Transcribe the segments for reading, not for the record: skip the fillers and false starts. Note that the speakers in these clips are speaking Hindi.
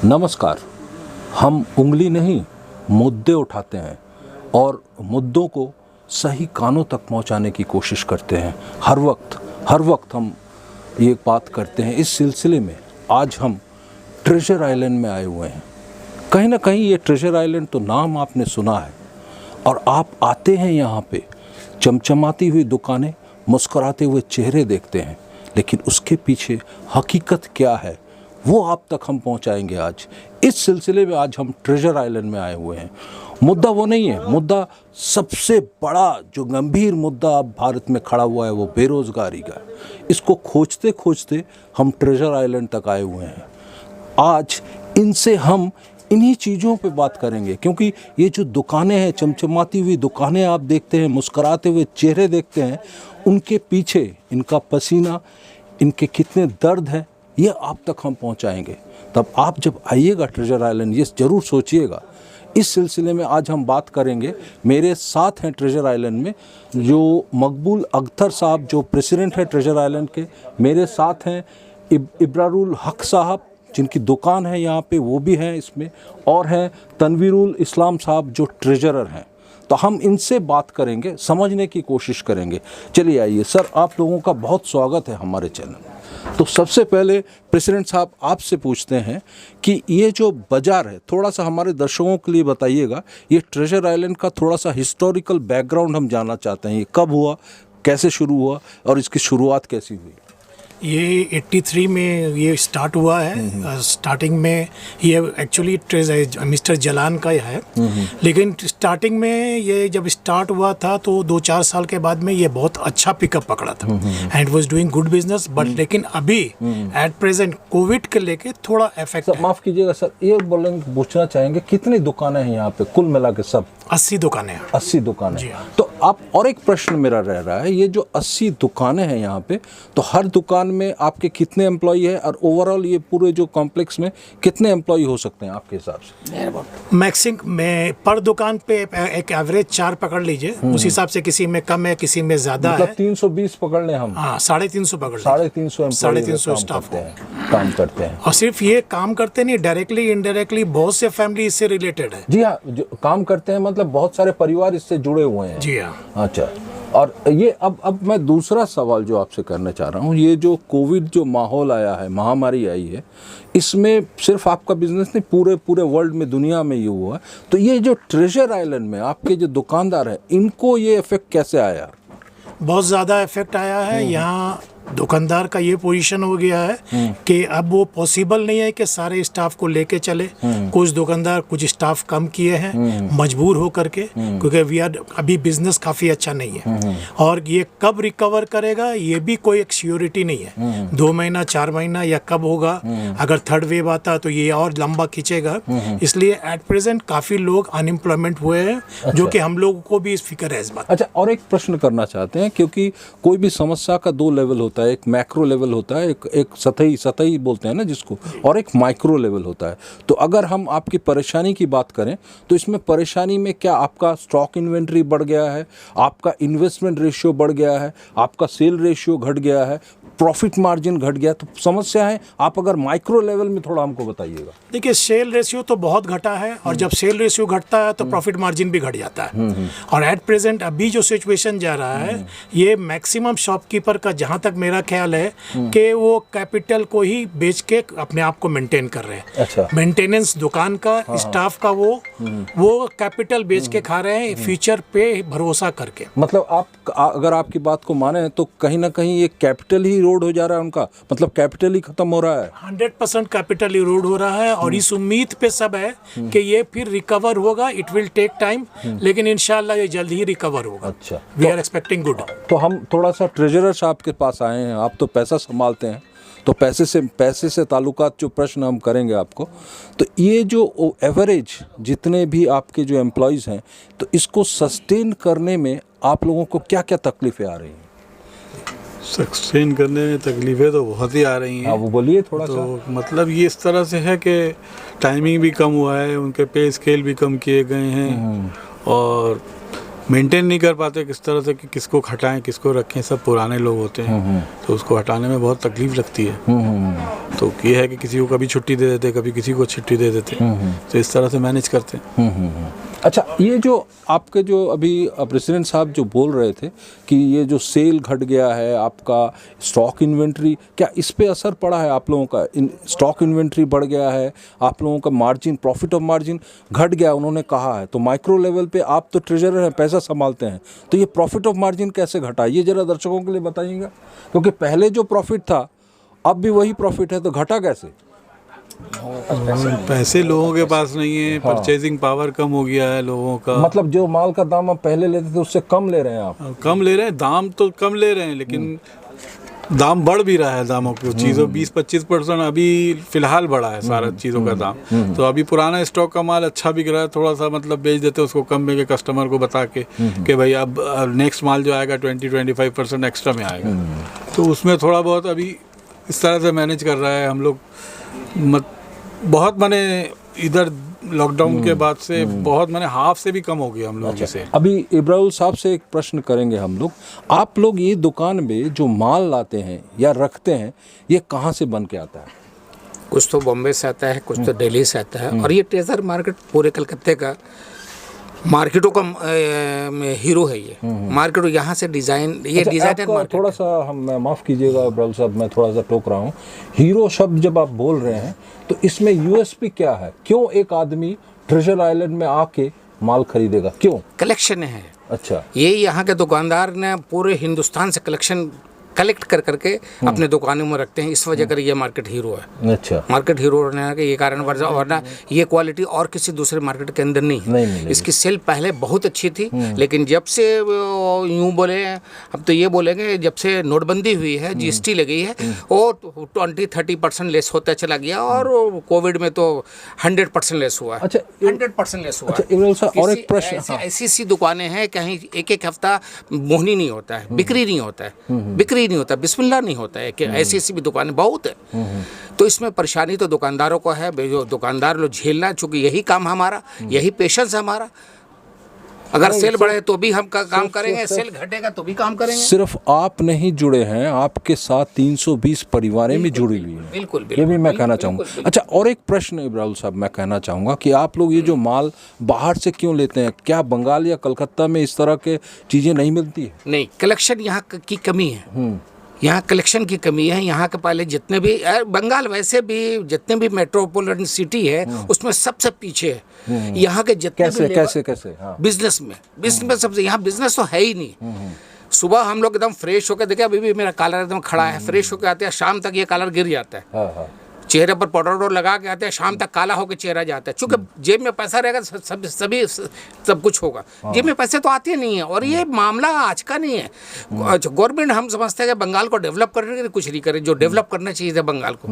नमस्कार। हम उंगली नहीं मुद्दे उठाते हैं और मुद्दों को सही कानों तक पहुंचाने की कोशिश करते हैं। हर वक्त हम ये बात करते हैं। इस सिलसिले में आज हम ट्रेजर आइलैंड में आए हुए हैं। कहीं ना कहीं ये ट्रेजर आइलैंड तो नाम आपने सुना है और आप आते हैं यहाँ पे, चमचमाती हुई दुकानें, मुस्कुराते हुए चेहरे देखते हैं, लेकिन उसके पीछे हकीकत क्या है वो आप तक हम पहुंचाएंगे। आज इस सिलसिले में आज हम ट्रेजर आइलैंड में आए हुए हैं। मुद्दा वो नहीं है, मुद्दा सबसे बड़ा जो गंभीर मुद्दा अब भारत में खड़ा हुआ है वो बेरोज़गारी का। इसको खोजते खोजते हम ट्रेजर आइलैंड तक आए हुए हैं। आज इनसे हम इन्हीं चीज़ों पे बात करेंगे, क्योंकि ये जो दुकानें हैं, चमचमाती हुई दुकानें आप देखते हैं, मुस्कुराते हुए चेहरे देखते हैं, उनके पीछे इनका पसीना, इनके कितने दर्द हैं, ये आप तक हम पहुंचाएंगे। तब आप जब आइएगा ट्रेजर आइलैंड, ये ज़रूर सोचिएगा। इस सिलसिले में आज हम बात करेंगे। मेरे साथ हैं ट्रेजर आइलैंड में जो मकबूल अख्तर साहब, जो प्रेसिडेंट है ट्रेजर आइलैंड के। मेरे साथ हैं इब्रारुल हक साहब, जिनकी दुकान है यहाँ पे, वो भी हैं इसमें, और हैं तनवीरुल इस्लाम साहब जो ट्रेजरर हैं। तो हम इनसे बात करेंगे, समझने की कोशिश करेंगे। चलिए आइए सर, आप लोगों का बहुत स्वागत है हमारे चैनल में। तो सबसे पहले प्रेसिडेंट साहब आपसे पूछते हैं कि ये जो बाज़ार है, थोड़ा सा हमारे दर्शकों के लिए बताइएगा। ये ट्रेजर आइलैंड का थोड़ा सा हिस्टोरिकल बैकग्राउंड हम जानना चाहते हैं। ये कब हुआ, कैसे शुरू हुआ और इसकी शुरुआत कैसी हुई? ये 83 में ये स्टार्ट हुआ है। स्टार्टिंग में ये एक्चुअली मिस्टर जलान का है, लेकिन स्टार्टिंग में ये जब स्टार्ट हुआ था तो 2-4 साल के बाद में ये बहुत अच्छा पिकअप पकड़ा था and was doing good business. But लेकिन अभी एट प्रेजेंट कोविड के लेके थोड़ा इफेक्ट है। माफ़ कीजिएगा सर, ये पूछना चाहेंगे कितनी दुकानें हैं यहाँ पे कुल मिला के? सब 80 दुकानें हैं। 80 दुकानें। तो आप, और एक प्रश्न मेरा रह रहा है, ये जो 80 दुकानें हैं यहाँ पे, तो हर दुकान में आपके कितने एम्प्लॉई है और ओवरऑल ये पूरे जो कॉम्प्लेक्स में कितने एम्प्लॉई हो सकते हैं आपके हिसाब से? मैक्सिमम में पर दुकान पे एक एवरेज 4 पकड़ लीजिए। उस हिसाब से किसी में कम है, किसी में ज्यादा मतलब है। 320 पकड़ लें हम। हाँ, 350 पकड़ 350 स्टाफ काम करते हैं। और सिर्फ ये काम करते नहीं, डायरेक्टली इनडायरेक्टली बहुत से फैमिली इससे रिलेटेड है। जी हाँ, जो काम करते हैं, मतलब बहुत सारे परिवार इससे जुड़े हुए हैं। जी हाँ। अच्छा, और ये अब मैं दूसरा सवाल जो आपसे करना चाह रहा हूँ, ये जो कोविड जो माहौल आया है, महामारी आई है, इसमें सिर्फ आपका बिजनेस नहीं, पूरे वर्ल्ड में, दुनिया में ये हुआ है। तो ये जो ट्रेजर आइलैंड में आपके जो दुकानदार हैं, इनको ये इफेक्ट कैसे आया? बहुत ज़्यादा इफेक्ट आया है। यहाँ दुकानदार का ये पोजीशन हो गया है कि अब वो पॉसिबल नहीं है कि सारे स्टाफ को लेके चले। कुछ दुकानदार कुछ स्टाफ कम किए हैं मजबूर हो करके, क्योंकि अभी बिजनेस काफ़ी अच्छा नहीं है। और ये कब रिकवर करेगा ये भी कोई एक श्योरिटी नहीं है। 2 महीना 4 महीना या कब होगा। अगर थर्ड वेव आता तो ये और लंबा खींचेगा। इसलिए एट प्रेजेंट काफ़ी लोग अनएम्प्लॉयमेंट हुए हैं। अच्छा। जो कि हम लोगों को भी इस फिक्र है इस बात। अच्छा, और एक प्रश्न करना चाहते हैं, क्योंकि कोई भी समस्या का 2 लेवल होता है। एक मैक्रो लेवल होता है, एक सतही बोलते हैं ना जिसको, और एक माइक्रो लेवल होता है। तो अगर हम आपकी परेशानी की बात करें तो इसमें परेशानी में क्या आपका स्टॉक इन्वेंट्री बढ़ गया है, आपका इन्वेस्टमेंट रेशियो बढ़ गया है, आपका सेल रेशियो घट गया है, प्रॉफिट मार्जिन घट गया? तो समस्या है, आप अगर माइक्रो लेवल में थोड़ा हमको बताइएगा। देखिए, सेल रेशियो तो बहुत घटा है, और जब सेल रेशियो घटता है तो प्रॉफिट मार्जिन भी घट जाता है। और एट प्रेजेंट अभी जो सिचुएशन जा रहा है, ये मैक्सिमम शॉपकीपर का, जहाँ तक मेरा ख्याल है कि वो कैपिटल को ही बेच के अपने आप को मेंटेन कर रहे हैं। अच्छा। मेंटेनेंस दुकान का, स्टाफ का, वो कैपिटल बेच के खा रहे हैं, फ्यूचर पे भरोसा करके। मतलब आप, अगर आपकी बात को माने तो कहीं ना कहीं ये कैपिटल ही इरोड हो जा रहा है उनका, मतलब कैपिटल ही खत्म हो रहा है। 100% कैपिटल इरोड हो रहा है, और इस उम्मीद पे सब है कि ये फिर रिकवर होगा। इट विल टेक टाइम, लेकिन इंशाल्लाह ये जल्द ही रिकवर होगा। अच्छा, वी आर एक्सपेक्टिंग गुड। तो हम थोड़ा सा ट्रेजरर साहब के पास आए हैं। आप तो पैसा संभालते हैं, तो पैसे से ताल्लुकात जो प्रश्न हम करेंगे आपको, तो ये जो एवरेज जितने भी आपके जो एम्प्लॉयज़ हैं, तो इसको सस्टेन करने में आप लोगों को क्या क्या तकलीफ़ें आ रही हैं? सस्टेन करने में तकलीफ़ें तो बहुत ही आ रही हैं। वो बोलिए थोड़ा तो सा। मतलब ये इस तरह से है कि टाइमिंग भी कम हुआ है, उनके पे स्केल भी कम किए गए हैं, और मेंटेन नहीं कर पाते किस तरह से कि किसको हटाएं किसको रखें, सब पुराने लोग होते हैं तो उसको हटाने में बहुत तकलीफ लगती है। तो ये है कि किसी को कभी छुट्टी दे देते, कभी किसी को छुट्टी दे देते, तो इस तरह से मैनेज करते हैं। अच्छा, ये जो आपके जो अभी प्रेसिडेंट साहब जो बोल रहे थे कि ये जो सेल घट गया है, आपका स्टॉक इन्वेंट्री, क्या इस पे असर पड़ा है आप लोगों का? स्टॉक इन्वेंट्री बढ़ गया है, आप लोगों का मार्जिन, प्रॉफिट ऑफ मार्जिन घट गया उन्होंने कहा है। तो माइक्रो लेवल पे आप तो ट्रेजरर हैं, पैसा संभालते हैं, तो ये प्रॉफिट ऑफ मार्जिन कैसे घटा, ये ज़रा दर्शकों के लिए बताइएगा, क्योंकि पहले जो प्रॉफिट था अब भी वही प्रॉफिट है, तो घटा कैसे? पैसे लोगों के पास नहीं है, परचेजिंग पावर कम हो गया है लोगों का। मतलब जो माल का दाम आप पहले लेते थे उससे कम ले रहे हैं आप? कम ले रहे हैं, दाम तो कम ले रहे हैं, लेकिन दाम बढ़ भी रहा है। दामों की चीज़ों 20-25% अभी फिलहाल बढ़ा है सारा चीज़ों का दाम। तो अभी पुराना स्टॉक का माल अच्छा बिक रहा है, थोड़ा सा मतलब बेच देते उसको कम में के कस्टमर को बता के कि भाई अब नेक्स्ट माल जो आएगा 20-25% एक्स्ट्रा में आएगा। तो उसमें थोड़ा बहुत अभी इस तरह से मैनेज कर रहा है हम लोग। बहुत माने इधर लॉकडाउन के बाद से बहुत माने हाफ से भी कम हो गया हम लोग से। अभी इब्राहिम साहब से एक प्रश्न करेंगे हम लोग। आप लोग ये दुकान में जो माल लाते हैं या रखते हैं, ये कहाँ से बन के आता है? कुछ तो बॉम्बे से आता है, कुछ तो दिल्ली से आता है, और ये ट्रेजर मार्केट पूरे कलकत्ते का मार्केटों का हीरो है। ये मार्केट यहाँ से डिजाइन, ये डिजाइनर मार्केट। थोड़ा सा हम माफ़ कीजिएगा इब्राहिम साहब, मैं थोड़ा सा टोक रहा हूँ। हीरो शब्द जब आप बोल रहे हैं तो इसमें यूएसपी क्या है? क्यों एक आदमी ट्रेजर आइलैंड में आके माल खरीदेगा, क्यों? कलेक्शन है। अच्छा, ये यहाँ के दुकानदार ने पूरे हिंदुस्तान से कलेक्शन कलेक्ट कर करके अपने दुकानों में रखते हैं, इस वजह कर ये मार्केट हीरो है। अच्छा, मार्केट हीरो होने के ये कारण, वरना ये क्वालिटी और किसी दूसरे मार्केट के अंदर नहीं है। नहीं। इसकी सेल पहले बहुत अच्छी थी, लेकिन जब से यूं बोले, अब तो ये बोलेंगे जब से नोटबंदी हुई है, जीएसटी लगी है, वो 20-30% लेस होता चला गया, और कोविड में तो 100% लेस हुआ। अच्छा, 100% लेस हुआ। अच्छा इब्राहिम साहब, और एक प्रश्न। ऐसी दुकानें हैं कहीं एक हफ्ता मोहनी नहीं होता है, बिक्री नहीं होता है, बिक्री नहीं होता, बिस्मिल्लाह नहीं होता है, कि ऐसी भी दुकानें बहुत है। तो इसमें परेशानी तो दुकानदारों को है, जो दुकानदार लोग झेलना, चूंकि यही काम हमारा, यही पेशेंस हमारा। अगर सेल बढ़े तो भी हम काम करेंगे, सेल घटेगा तो भी काम करेंगे। सिर्फ आप नहीं जुड़े हैं, आपके साथ 320 परिवारें भी जुड़ी हुई हैं। बिल्कुल, ये भी मैं कहना चाहूँगा। अच्छा, और एक प्रश्न इब्राहिम साहब मैं कहना चाहूँगा कि आप लोग ये जो माल बाहर से क्यों लेते हैं? क्या बंगाल या कलकत्ता में इस तरह के चीज़ें नहीं मिलती है? नहीं, कलेक्शन यहाँ की कमी है। यहाँ कलेक्शन की कमी है। यहाँ के पहले जितने भी, बंगाल वैसे भी जितने भी मेट्रोपॉलिटन सिटी है उसमें सबसे पीछे है। यहाँ के जितने भी कैसे हाँ। बिजनेस में सबसे, यहाँ बिजनेस तो है ही नहीं। सुबह हम लोग एकदम फ्रेश होकर देखे, अभी भी मेरा कॉलर एकदम खड़ा है, फ्रेश होकर आते हैं, शाम तक ये कॉलर गिर जाता है। हाँ। चेहरे पर पाउडर लगा के आते हैं, शाम तक काला होकर चेहरा जाता है। चूंकि जेब में पैसा रहेगा सब कुछ होगा। जेब में पैसे तो आते नहीं है, और ये मामला आज का नहीं है। गवर्नमेंट हम समझते हैं कि बंगाल को डेवलप करने के लिए कुछ नहीं करे, जो डेवलप करना चाहिए था बंगाल को,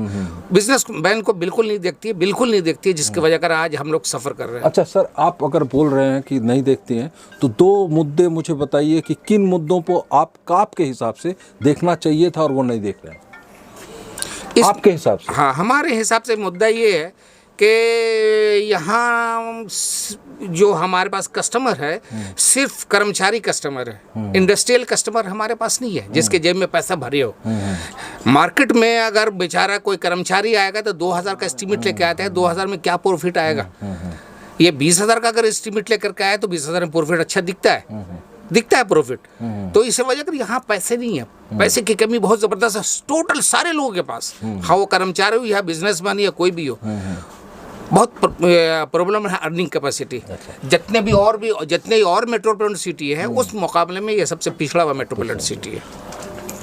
बिजनेस मैन को बिल्कुल नहीं देखती है, जिसकी वजह कर आज हम लोग सफ़र कर रहे हैं। अच्छा सर, आप अगर बोल रहे हैं कि नहीं देखती हैं, तो 2 मुद्दे मुझे बताइए कि किन मुद्दों को आपके हिसाब से देखना चाहिए था और वो नहीं देख रहे हैं आपके हिसाब से? हाँ, हमारे हिसाब से मुद्दा ये है कि यहाँ जो हमारे पास कस्टमर है सिर्फ कर्मचारी कस्टमर है, इंडस्ट्रियल कस्टमर हमारे पास नहीं है जिसके जेब में पैसा भरे हो। मार्केट में अगर बेचारा कोई कर्मचारी आएगा तो 2000 का एस्टीमेट लेके आते हैं, 2000 में क्या प्रॉफिट आएगा? ये 20,000 का अगर एस्टीमेट लेकर के आए तो 20,000 में प्रॉफिट अच्छा दिखता है प्रॉफिट। तो इस वजह कर यहाँ पैसे नहीं है, पैसे की कमी बहुत जबरदस्त है टोटल सारे लोगों के पास, हाँ वो कर्मचारी हो या बिजनेसमैन या कोई भी हो, बहुत प्रॉब्लम है अर्निंग कैपेसिटी। जितने और मेट्रोपॉलिटन सिटी है उस मुकाबले में ये सबसे पिछड़ा हुआ मेट्रोपॉलिटन सिटी है।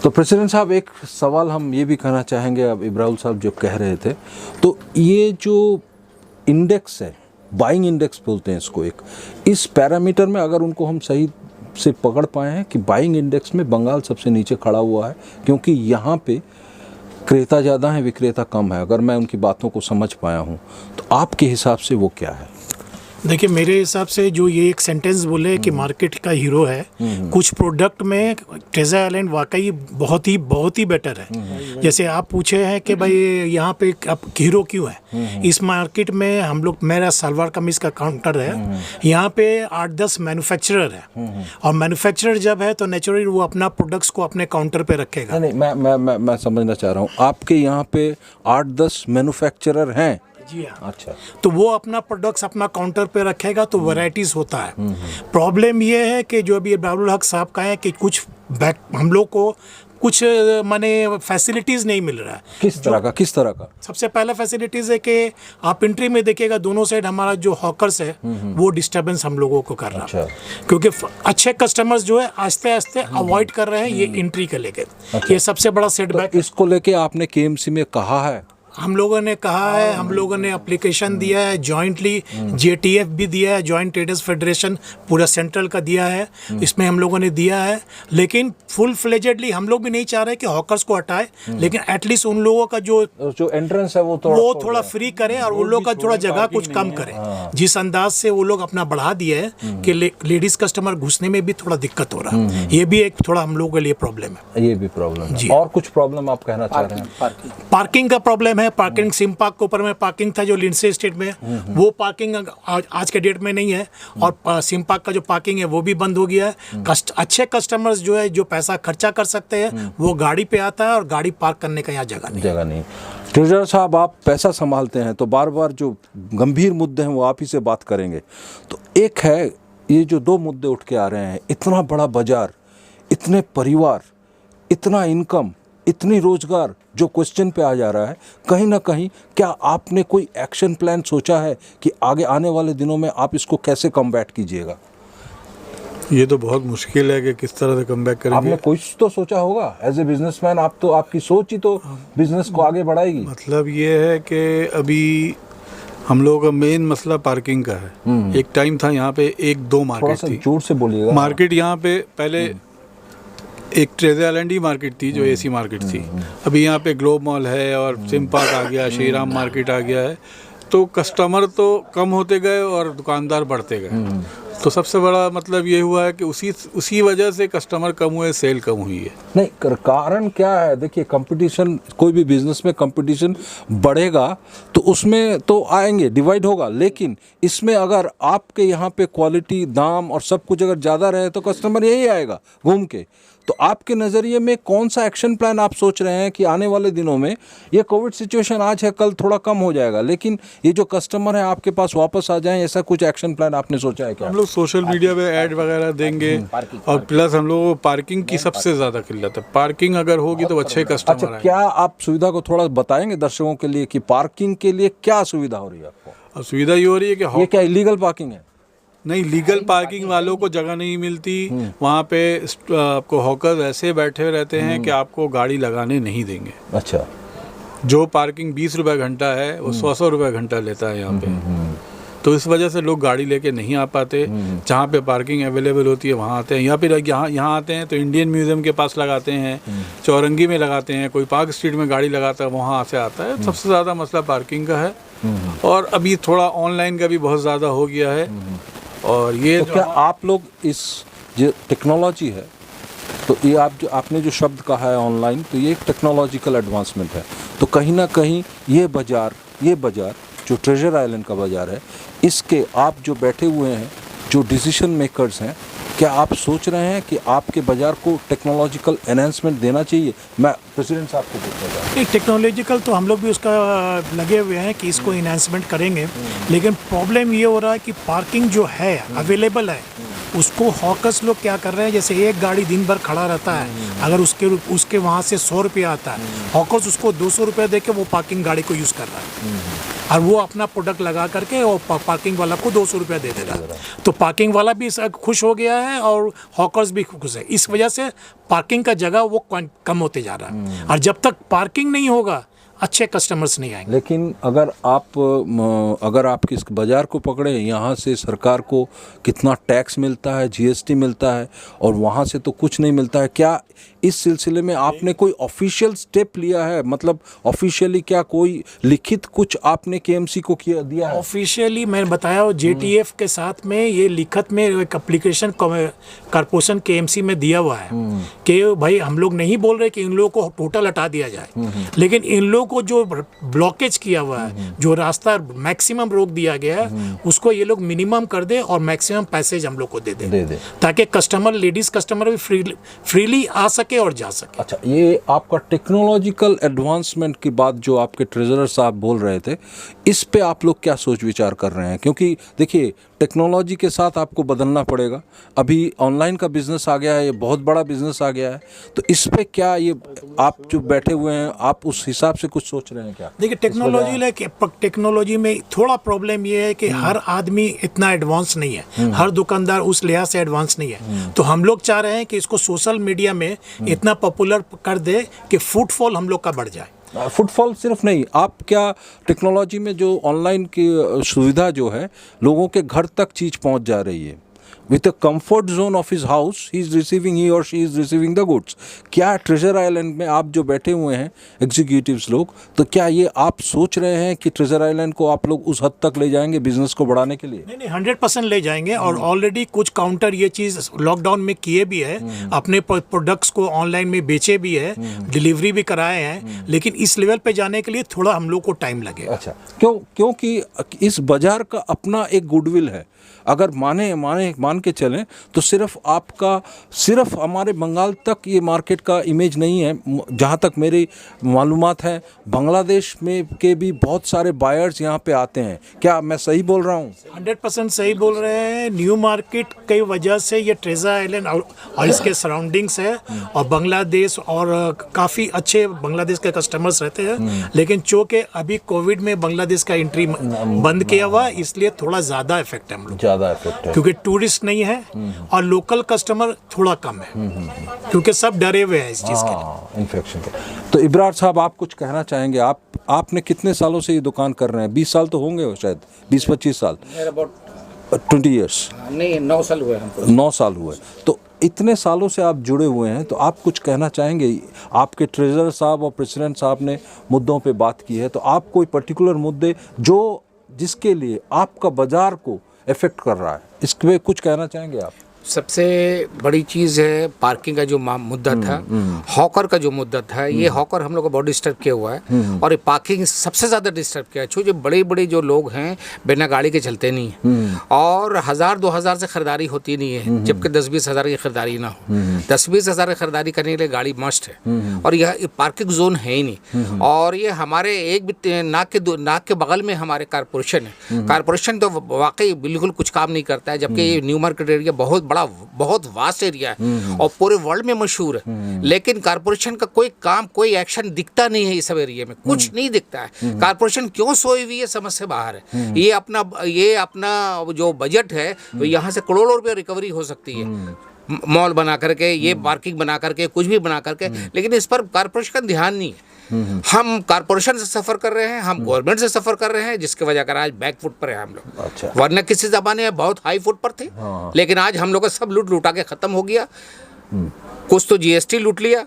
तो प्रेसिडेंट साहब, एक सवाल हम ये भी कहना चाहेंगे, अब इब्राहिम साहब जो कह रहे थे, तो ये जो इंडेक्स है, बाइंग इंडेक्स बोलते हैं इसको, एक इस पैरामीटर में अगर उनको हम सही से पकड़ पाए हैं कि बाइंग इंडेक्स में बंगाल सबसे नीचे खड़ा हुआ है, क्योंकि यहाँ पे क्रेता ज़्यादा है, विक्रेता कम है, अगर मैं उनकी बातों को समझ पाया हूँ, तो आपके हिसाब से वो क्या है? देखिए मेरे हिसाब से जो ये एक सेंटेंस बोले कि मार्केट का हीरो है, कुछ प्रोडक्ट में ट्रेजर आइलैंड वाकई बहुत ही बेटर है। जैसे आप पूछे हैं कि भाई यहाँ पे अब हीरो क्यों है इस मार्केट में, हम लोग, मेरा सलवार कमीज का काउंटर है, यहाँ पे 8-10 मैन्युफैक्चरर है, और मैन्युफैक्चरर जब है तो नेचुरली वो अपना प्रोडक्ट्स को अपने काउंटर पे रखेगा। नहीं, मैं समझना चाह रहा हूँ, आपके यहाँ पे 8-10 मैन्युफैक्चरर हैं? जी हाँ। अच्छा। तो वो अपना प्रोडक्ट्स अपना काउंटर पे रखेगा तो वैरायटीज होता है। प्रॉब्लम ये है कि जो अभी बाबुल हक साहब का है कि कुछ हम लोग को कुछ माने फैसिलिटीज़ नहीं मिल रहा है। किस तरह का? सबसे पहला फैसिलिटीज़ है कि आप एंट्री में देखिएगा दोनों साइड हमारा जो हॉकर्स है वो डिस्टर्बेंस हम लोगों को कर रहा है। अच्छा। क्योंकि अच्छे कस्टमर्स जो है आस्ते आस्ते अवॉइड कर रहे हैं ये एंट्री के लेके। ये सबसे बड़ा सेटबैक। तो इसको लेके आपने केएमसी में कहा है? हम लोगों ने कहा है, हम लोगों ने एप्लीकेशन दिया है, जॉइंटली जेटीएफ भी दिया है, जॉइंट ट्रेडर्स फेडरेशन पूरा सेंट्रल का दिया है, इसमें हम लोगों ने दिया है। लेकिन फुल फ्लेजेडली हम लोग भी नहीं चाह रहे कि हॉकर्स को हटाए, लेकिन एटलीस्ट उन लोगों का जो एंट्रेंस है वो थोड़ा फ्री करे और उन लोग का थोड़ा जगह कुछ कम करे। जिस अंदाज से वो लोग अपना बढ़ा दिए है कि लेडीज कस्टमर घुसने में भी थोड़ा दिक्कत हो रहा है, ये भी एक थोड़ा हम लोगों के लिए प्रॉब्लम है। ये भी प्रॉब्लम है। और कुछ प्रॉब्लम आप कहना चाह रहे हैं? पार्किंग का प्रॉब्लम है। पार्किंग सिम पार्क के ऊपर में पार्किंग था जो लिंडसे स्टेट में, वो पार्किंग आज के डेट में नहीं है, और सिम पार्क का जो पार्किंग है वो भी बंद हो गया है। अच्छे कस्टमर्स जो है जो पैसा खर्चा कर सकते हैं वो गाड़ी पे आता है, और गाड़ी पार्क करने का यहाँ जगह नहीं। ट्रेजर साहब, आप पैसा संभालते हैं तो बार बार जो गंभीर मुद्दे हैं वो आप ही से बात करेंगे। तो एक है ये जो 2 मुद्दे उठ के आ रहे हैं, इतना बड़ा बाजार, इतने परिवार, इतना इनकम, इतनी रोजगार जो क्वेश्चन पे आ जा रहा है, कहीं ना कहीं क्या आपने कोई एक्शन प्लान सोचा है कि आगे आने वाले दिनों में आप इसको कैसे कमबैट कीजिएगा? ये तो बहुत मुश्किल है कि किस तरह से कमबैक करेंगे। आपने कुछ तो सोचा होगा एज ए बिजनेसमैन, आप तो, आपकी सोच ही तो बिजनेस को आगे बढ़ाएगी। मतलब ये है कि अभी हम लोगों का मेन मसला पार्किंग का है। एक टाइम था यहाँ पे 1-2 मार्केट थी। जोर से बोलिएगा। मार्केट यहाँ पे पहले एक ट्रेजर आइलैंड ही मार्केट थी जो एसी मार्केट थी। अभी यहाँ पे ग्लोब मॉल है और सिम पार्क आ गया, श्री राम मार्केट आ गया है। तो कस्टमर तो कम होते गए और दुकानदार बढ़ते गए। तो सबसे बड़ा मतलब ये हुआ है कि उसी वजह से कस्टमर कम हुए, सेल कम हुई है। नहीं, कारण क्या है? देखिए, कंपटीशन, कोई भी बिजनेस में कंपटीशन बढ़ेगा तो उसमें तो आएंगे, डिवाइड होगा, लेकिन इसमें अगर आपके यहाँ पे क्वालिटी, दाम और सब कुछ अगर ज़्यादा रहे तो कस्टमर यही आएगा घूम के। तो आपके नज़रिए में कौन सा एक्शन प्लान आप सोच रहे हैं कि आने वाले दिनों में, ये कोविड सिचुएशन आज है कल थोड़ा कम हो जाएगा, लेकिन ये जो कस्टमर है आपके पास वापस आ जाएं, ऐसा कुछ एक्शन प्लान आपने सोचा है क्या? हम लोग सोशल मीडिया पे ऐड वगैरह देंगे, और प्लस हम लोग पार्किंग की सबसे ज़्यादा किल्लत है। पार्किंग अगर होगी तो अच्छे कस्टमर अच्छा, क्या आप सुविधा को थोड़ा बताएंगे दर्शकों के लिए कि पार्किंग के लिए क्या सुविधा हो रही है आपको? सुविधा ये हो रही है कि ये क्या इलीगल पार्किंग है? नहीं, लीगल पार्किंग वालों को जगह नहीं मिलती। वहाँ पे आपको हॉकर्स ऐसे बैठे रहते हैं कि आपको गाड़ी लगाने नहीं देंगे। अच्छा। जो पार्किंग 20 रुपये घंटा है वो 100 रुपये घंटा लेता है यहाँ पे। तो इस वजह से लोग गाड़ी लेके नहीं आ पाते। जहाँ पे पार्किंग अवेलेबल होती है वहाँ आते हैं। यहाँ आते हैं तो इंडियन म्यूजियम के पास लगाते हैं, चौरंगी में लगाते हैं, कोई पार्क स्ट्रीट में गाड़ी लगाता है, वहाँ से आता है। सबसे ज़्यादा मसला पार्किंग का है। और अभी थोड़ा ऑनलाइन का भी बहुत ज़्यादा हो गया है। और ये तो क्या आप लोग इस जो टेक्नोलॉजी है, तो ये आपने जो शब्द कहा है ऑनलाइन, तो ये एक टेक्नोलॉजिकल एडवांसमेंट है। तो कहीं ना कहीं ये बाज़ार जो ट्रेजर आइलैंड का बाज़ार है, इसके आप जो बैठे हुए हैं, जो डिसीजन मेकर्स हैं, क्या आप सोच रहे हैं कि आपके बाज़ार को टेक्नोलॉजिकल एनहांसमेंट देना चाहिए? मैं प्रेसिडेंट साहब को पूछना चाहता हूँ। एक टेक्नोलॉजिकल तो हम लोग भी उसका लगे हुए हैं कि इसको इन्हांसमेंट करेंगे, लेकिन प्रॉब्लम ये हो रहा है कि पार्किंग जो है अवेलेबल है, उसको हॉकर्स लोग क्या कर रहे हैं, जैसे एक गाड़ी दिन भर खड़ा रहता है, अगर उसके वहाँ से 100 रुपया आता है, हॉकर्स उसको 200 रुपया दे के वो पार्किंग गाड़ी को यूज़ कर रहा है, और वो अपना प्रोडक्ट लगा करके और पार्किंग वाला को 200 रुपया दे दे रहा है। तो पार्किंग वाला भी खुश हो गया है और हॉकर्स भी खुश है। इस वजह से पार्किंग का जगह वो कम होते जा रहा है। और जब तक पार्किंग नहीं होगा, अच्छे कस्टमर्स नहीं आएंगे। लेकिन अगर आप किस बाज़ार को पकड़े, यहाँ से सरकार को कितना टैक्स मिलता है, जीएसटी मिलता है, और वहाँ से तो कुछ नहीं मिलता है। क्या इस सिलसिले में आपने कोई ऑफिशियल स्टेप लिया है? मतलब ऑफिशियली क्या कोई लिखित कुछ आपने केएमसी को दिया है? ऑफिशियली मैंने बताया, जेटीएफ के साथ में ये लिखत में एक एप्लीकेशन कॉर्पोरेशन केएमसी में दिया हुआ है कि भाई हम लोग नहीं बोल रहे कि इन लोगों को टोटल हटा दिया जाए, लेकिन इन लोगों को जो ब्लॉकेज किया हुआ है, जो रास्ता मैक्सिमम रोक दिया गया है, उसको ये लोग मिनिमम कर दे और मैक्सिमम पैसेज हम लोग को दे दे, ताकि कस्टमर, लेडीज कस्टमर भी फ्रीली आ सके और जा सके। अच्छा, ये आपका टेक्नोलॉजिकल एडवांसमेंट की बात जो आपके ट्रेजरर साहब बोल रहे थे, इस पे आप लोग क्या सोच विचार कर रहे हैं? क्योंकि देखिए, टेक्नोलॉजी के साथ आपको बदलना पड़ेगा। अभी ऑनलाइन का बिजनेस आ गया है, ये बहुत बड़ा बिजनेस आ गया है, तो इस पे क्या ये आप जो बैठे हुए हैं, आप उस हिसाब से कुछ सोच रहे हैं क्या? देखिए, टेक्नोलॉजी में थोड़ा प्रॉब्लम ये है कि हर आदमी इतना एडवांस नहीं है, हर दुकानदार उस लिहाज से एडवांस नहीं है। तो हम लोग चाह रहे हैं कि इसको सोशल मीडिया में इतना पॉपुलर कर दे कि फुटफॉल हम लोग का बढ़ जाए। फुटफॉल सिर्फ नहीं, आप क्या टेक्नोलॉजी में जो ऑनलाइन की सुविधा जो है, लोगों के घर तक चीज़ पहुंच जा रही है। With the comfort zone of his house he और she is receiving the goods. क्या ट्रेजर आइलैंड में आप जो बैठे हुए हैं एग्जीक्यूटिव्स लोग, तो क्या ये आप सोच रहे हैं कि ट्रेजर आइलैंड को आप लोग उस हद तक ले जाएंगे बिजनेस को बढ़ाने के लिए? नहीं, 100% ले जाएंगे, और ऑलरेडी कुछ काउंटर ये चीज़ लॉकडाउन में किए भी है, अपने प्रोडक्ट्स को ऑनलाइन में बेचे भी है, डिलीवरी भी कराए हैं, लेकिन इस लेवल पे जाने के लिए थोड़ा हम लोग को टाइम लगेगा। अच्छा, क्योंकि इस बाजार का अपना एक गुडविल है। अगर मान के चलें तो सिर्फ हमारे बंगाल तक ये मार्केट का इमेज नहीं है। जहाँ तक मेरी मालूमात है, बांग्लादेश में के भी बहुत सारे बायर्स यहाँ पे आते हैं। क्या मैं सही बोल रहा हूँ? 100% सही बोल रहे हैं। न्यू मार्केट की वजह से ये ट्रेजर आइलैंड और इसके सराउंडिंग्स है, और बांग्लादेश और काफ़ी अच्छे बांग्लादेश के कस्टमर्स रहते हैं, लेकिन चूँकि अभी कोविड में बांग्लादेश का एंट्री बंद किया हुआ, इसलिए थोड़ा ज़्यादा इफेक्ट है हम लोग, ज़्यादा इफेक्ट है, क्योंकि टूरिस्ट नहीं है और लोकल कस्टमर थोड़ा कम है, क्योंकि सब डरे हुए हैं इस चीज़ के लिए, इन्फेक्शन के। तो इब्रार साहब, आप कुछ कहना चाहेंगे? आपने कितने सालों से ये दुकान कर रहे हैं? 20 साल तो होंगे हो, शायद 20-25 साल, 20 ईयर्स नहीं, 9 साल हुए हमको। 9 साल हुए। तो इतने सालों से आप जुड़े हुए हैं, तो आप कुछ कहना चाहेंगे? आपके ट्रेजरर साहब और प्रेसिडेंट साहब ने मुद्दों पे बात की है, तो आप कोई पर्टिकुलर मुद्दे जिसके लिए आपका बाजार को इफेक्ट कर रहा है, इस पे कुछ कहना चाहेंगे आप? सबसे बड़ी चीज़ है पार्किंग का जो मुद्दा था, हॉकर का जो मुद्दा था, ये हॉकर हम लोग को बहुत डिस्टर्ब किया हुआ है, और ये पार्किंग सबसे ज़्यादा डिस्टर्ब किया है। जो बड़े बड़े जो लोग हैं बिना गाड़ी के चलते नहीं हैं, और 1000-2000 से ख़रीदारी होती नहीं है, जबकि 10-20 हज़ार की ख़रीदारी ना हो। 10-20 हज़ार की ख़रीदारी करने के लिए गाड़ी मस्ट है, और यह पार्किंग जोन है ही नहीं। और ये हमारे एक भी नाक के बगल में हमारे कारपोरेशन है। कारपोरेशन तो वाकई बिल्कुल कुछ काम नहीं करता है, जबकि ये न्यू मार्केट एरिया बहुत वास्ट एरिया है और पूरे वर्ल्ड में मशहूर है, लेकिन कारपोरेशन का कोई काम, कोई एक्शन दिखता नहीं है। इस सब एरिया में कुछ नहीं दिखता है। कारपोरेशन क्यों सोई हुई है, समझ से बाहर है। ये अपना जो बजट है, तो यहाँ से करोड़ों रुपए रिकवरी हो सकती है, मॉल बना करके, ये पार्किंग बना करके, कुछ भी बना करके, लेकिन इस पर कारपोरेशन का ध्यान नहीं है। हम कारपोरेशन से सफर कर रहे हैं, हम गवर्नमेंट से सफर कर रहे हैं, जिसकी वजह कर आज बैक फुट पर है हम लोग। अच्छा। वरना किसी जमाने में बहुत हाई फुट पर थे, लेकिन आज हम लोग का सब लूटा के खत्म हो गया। कुछ तो जीएसटी लूट लिया,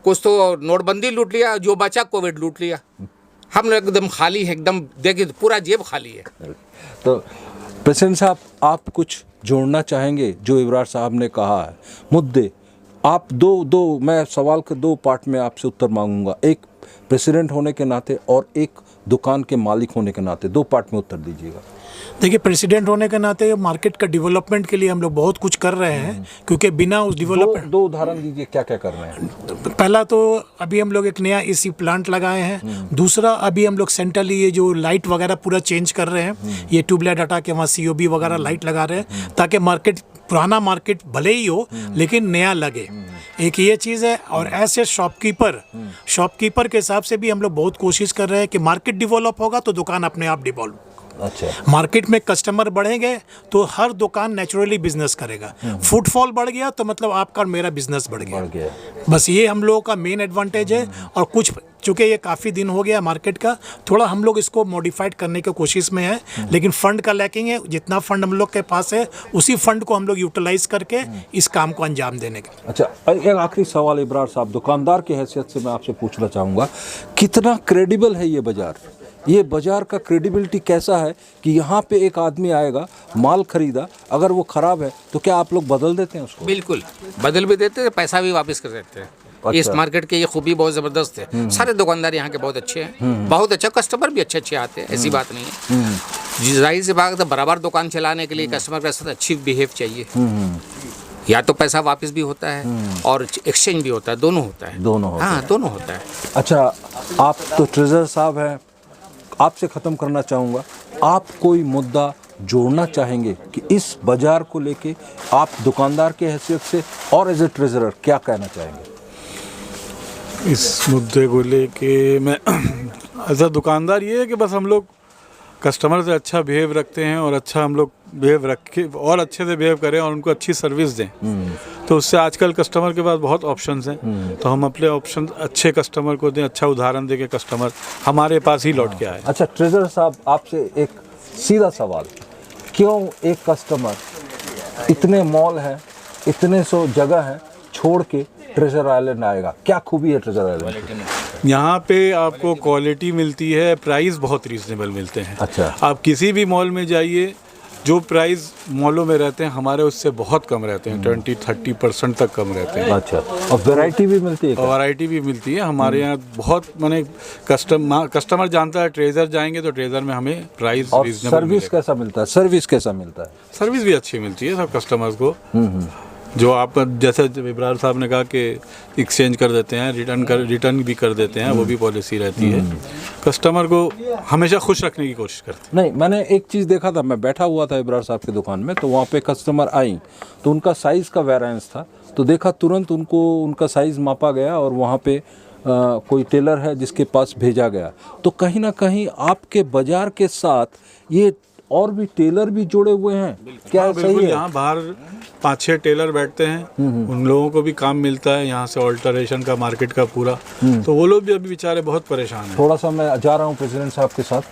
कुछ तो नोटबंदी लूट लिया, जो बचा कोविड लूट लिया। हम लोग एकदम खाली है, एकदम देखिए पूरा जेब खाली है। तो प्रेसिडेंट साहब, आप कुछ जोड़ना चाहेंगे जो इब्रार साहब ने कहा है? मुद्दे आप दो मैं सवाल के 2 पार्ट में आपसे उत्तर मांगूंगा, एक प्रेसिडेंट होने के नाते और एक दुकान के मालिक होने के नाते। 2 पार्ट में उत्तर दीजिएगा। देखिए, प्रेसिडेंट होने के नाते मार्केट का डेवलपमेंट के लिए हम लोग बहुत कुछ कर रहे हैं, क्योंकि बिना उस डेवलपमेंट, दो उदाहरण दीजिए, क्या क्या कर रहे हैं? पहला तो अभी हम लोग एक नया एसी प्लांट लगाए हैं। दूसरा, अभी हम लोग सेंट्रली ये जो लाइट वगैरह पूरा चेंज कर रहे हैं, ये ट्यूबलाइट हटा के वहाँ COB वगैरह लाइट लगा रहे हैं, ताकि मार्केट, पुराना मार्केट भले ही हो लेकिन नया लगे। एक ये चीज़ है। और ऐसे शॉपकीपर के हिसाब से भी हम लोग बहुत कोशिश कर रहे हैं कि मार्केट डेवलप होगा तो दुकान अपने आप डेवलप। अच्छा। मार्केट में कस्टमर बढ़ेंगे तो हर दुकान नेचुरली बिजनेस करेगा। फुटफॉल बढ़ गया तो मतलब आपका और मेरा बिजनेस बढ़ गया। बस ये हम लोगों का मेन एडवांटेज है। और कुछ चूँकि ये काफ़ी दिन हो गया मार्केट का, थोड़ा हम लोग इसको मॉडिफाइड करने की कोशिश में है, लेकिन फंड का लैकिंग है। जितना फंड हम लोग के पास है उसी फंड को हम लोग यूटिलाइज करके इस काम को अंजाम देने का। अच्छा, एक आखिरी सवाल इब्रार साहब, दुकानदार की हैसियत से मैं आपसे पूछना चाहूँगा, कितना क्रेडिबल है ये बाज़ार? ये बाज़ार का क्रेडिबिलिटी कैसा है कि यहाँ पे एक आदमी आएगा, माल खरीदा, अगर वो ख़राब है तो क्या आप लोग बदल देते हैं उसको? बिल्कुल बदल भी देते हैं, पैसा भी वापस कर देते हैं। इस मार्केट की ये खूबी बहुत ज़बरदस्त है। सारे दुकानदार यहाँ के बहुत अच्छे हैं, बहुत अच्छा, कस्टमर भी अच्छे आते हैं, ऐसी बात नहीं है। जाहिर सी बात है, बराबर दुकान चलाने के लिए कस्टमर के साथ अच्छी बिहेव चाहिए। या तो पैसा वापस भी होता है और एक्सचेंज भी होता है, दोनों होता है। हाँ, दोनों होता है। अच्छा, आप तो ट्रेजर साहब हैं, आपसे ख़त्म करना चाहूँगा, आप कोई मुद्दा जोड़ना चाहेंगे कि इस बाज़ार को लेके आप दुकानदार के हैसियत से और एज ए ट्रेजरर क्या कहना चाहेंगे? इस मुद्दे को लेके मैं ऐसा दुकानदार ये है कि बस हम लोग कस्टमर से अच्छा बिहेव रखते हैं और अच्छा हम लोग बिहेव रखें और अच्छे से बिहेव करें और उनको अच्छी सर्विस दें। तो उससे आजकल कस्टमर के पास बहुत ऑप्शंस हैं, तो हम अपने ऑप्शन अच्छे कस्टमर को दें, अच्छा उदाहरण दें कि कस्टमर हमारे पास ही लौट के आए। अच्छा ट्रेजर साहब, आपसे एक सीधा सवाल, क्यों एक कस्टमर इतने मॉल हैं, इतने सौ जगह हैं, छोड़ के ट्रेजर आइलैंड आएगा? क्या खूबी है ट्रेजर आइलैंड? यहाँ पे आपको क्वालिटी मिलती है, प्राइस बहुत रीजनेबल मिलते हैं। अच्छा। आप किसी भी मॉल में जाइए, जो प्राइस मॉलों में रहते हैं हमारे उससे बहुत कम रहते हैं, 20-30% तक कम रहते हैं। अच्छा, और वैरायटी भी मिलती है? और वैरायटी भी मिलती है हमारे यहाँ बहुत, माने कस्टमर जानता है ट्रेजर जाएंगे तो ट्रेजर में हमें प्राइस और रीजनेबल सर्विस कैसा मिलता है? सर्विस कैसा मिलता है? सर्विस भी अच्छी मिलती है सब कस्टमर्स को। जो आप जैसे इब्रार साहब ने कहा कि एक्सचेंज कर देते हैं, रिटर्न भी कर देते हैं, वो भी पॉलिसी रहती है। कस्टमर को हमेशा खुश रखने की कोशिश करते हैं। नहीं, मैंने एक चीज़ देखा था, मैं बैठा हुआ था इब्रार साहब की दुकान में, तो वहाँ पे कस्टमर आई तो उनका साइज़ का वेरिएंस था, तो देखा तुरंत उनको उनका साइज़ मापा गया और वहाँ पे कोई टेलर है जिसके पास भेजा गया। तो कहीं ना कहीं आपके बाज़ार के साथ ये और भी टेलर भी जुड़े हुए हैं क्या? हाँ, सही बिल्कुल। है? यहाँ बाहर 5-6 टेलर बैठते हैं, उन लोगों को भी काम मिलता है यहाँ से, ऑल्टरेशन का मार्केट का पूरा। तो वो लोग भी अभी बेचारे बहुत परेशान हैं। थोड़ा सा मैं जा रहा हूँ प्रेसिडेंट साहब के साथ,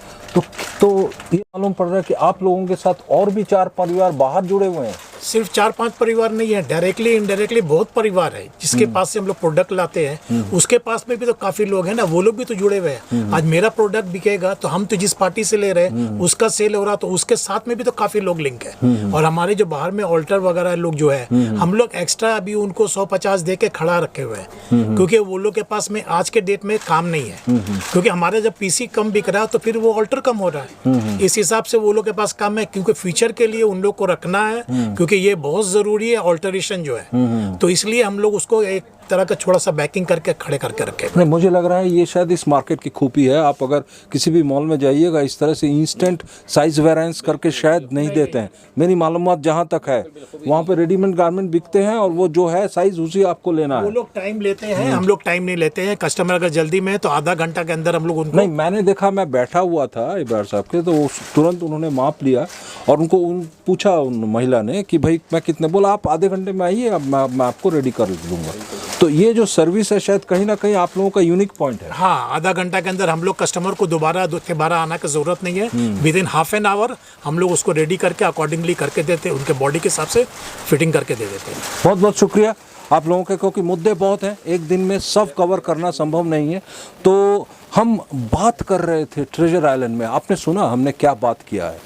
तो ये मालूम पड़ रहा है कि आप लोगों के साथ और भी 4 परिवार बाहर जुड़े हुए हैं। सिर्फ 4-5 परिवार नहीं है, डायरेक्टली इनडायरेक्टली बहुत परिवार है जिसके पास से हम लोग प्रोडक्ट लाते हैं। उसके पास में भी तो काफी लोग हैं ना, वो लोग भी तो जुड़े हुए हैं। आज मेरा प्रोडक्ट बिकेगा तो हम तो जिस पार्टी से ले रहे हैं उसका सेल हो रहा, तो उसके साथ में भी तो काफी लोग लिंक है। और हमारे जो बाहर में ऑल्टर वगैरह लोग जो है, हम लोग एक्स्ट्रा अभी उनको 150 दे के खड़ा रखे हुए हैं, क्योंकि वो लोग के पास में आज के डेट में काम नहीं है। क्योंकि हमारे जब पीसी कम बिक रहा है तो फिर वो ऑल्टर कम हो रहा है। इस हिसाब से वो लोग के पास काम है, क्योंकि फ्यूचर के लिए उन लोग को रखना है, क्योंकि ये बहुत जरूरी है ऑल्टरेशन जो है। तो इसलिए हम लोग उसको एक तरह का थोड़ा सा बैकिंग करके खड़े करके रखे। नहीं, मुझे लग रहा है ये शायद इस मार्केट की खूबी है। आप अगर किसी भी मॉल में जाइएगा, इस तरह से इंस्टेंट साइज वेरिएंस करके शायद नहीं देते हैं। मेरी मालूमात जहाँ तक है, वहाँ पे रेडीमेड गारमेंट बिकते हैं और वो जो है साइज उसी आपको लेना है। वो लोग टाइम लेते हैं, हम लोग टाइम नहीं लेते हैं। कस्टमर अगर जल्दी में है तो आधा घंटा के अंदर हम लोग उनको। नहीं, मैंने देखा, मैं बैठा हुआ था इब्रार साहब के, तो तुरंत उन्होंने माप लिया और उनको पूछा उन महिला ने कि भाई मैं कितने, बोला आप आधे घंटे में आइए, अब मैं आपको रेडी कर दूंगा। तो ये जो सर्विस है शायद कहीं ना कहीं आप लोगों का यूनिक पॉइंट है। हाँ, आधा घंटा के अंदर हम लोग कस्टमर को दोबारा आना की जरूरत नहीं है। With in half an hour हम लोग उसको रेडी करके अकॉर्डिंगली करके देते हैं, उनके बॉडी के हिसाब से फिटिंग करके दे देते हैं। बहुत बहुत शुक्रिया आप लोगों के, क्योंकि मुद्दे बहुत हैं, एक दिन में सब कवर करना संभव नहीं है। तो हम बात कर रहे थे ट्रेजर आइलैंड में, आपने सुना हमने क्या बात किया है।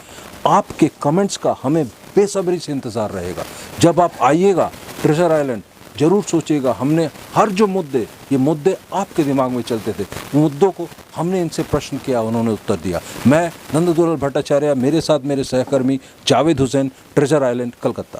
आपके कमेंट्स का हमें बेसब्री से इंतज़ार रहेगा। जब आप आइएगा ट्रेजर आइलैंड, जरूर सोचिएगा, हमने हर जो ये मुद्दे आपके दिमाग में चलते थे, मुद्दों को हमने इनसे प्रश्न किया, उन्होंने उत्तर दिया। मैं नंददुलाल भट्टाचार्य, मेरे साथ मेरे सहकर्मी जावेद हुसैन, ट्रेजर आइलैंड, कलकत्ता।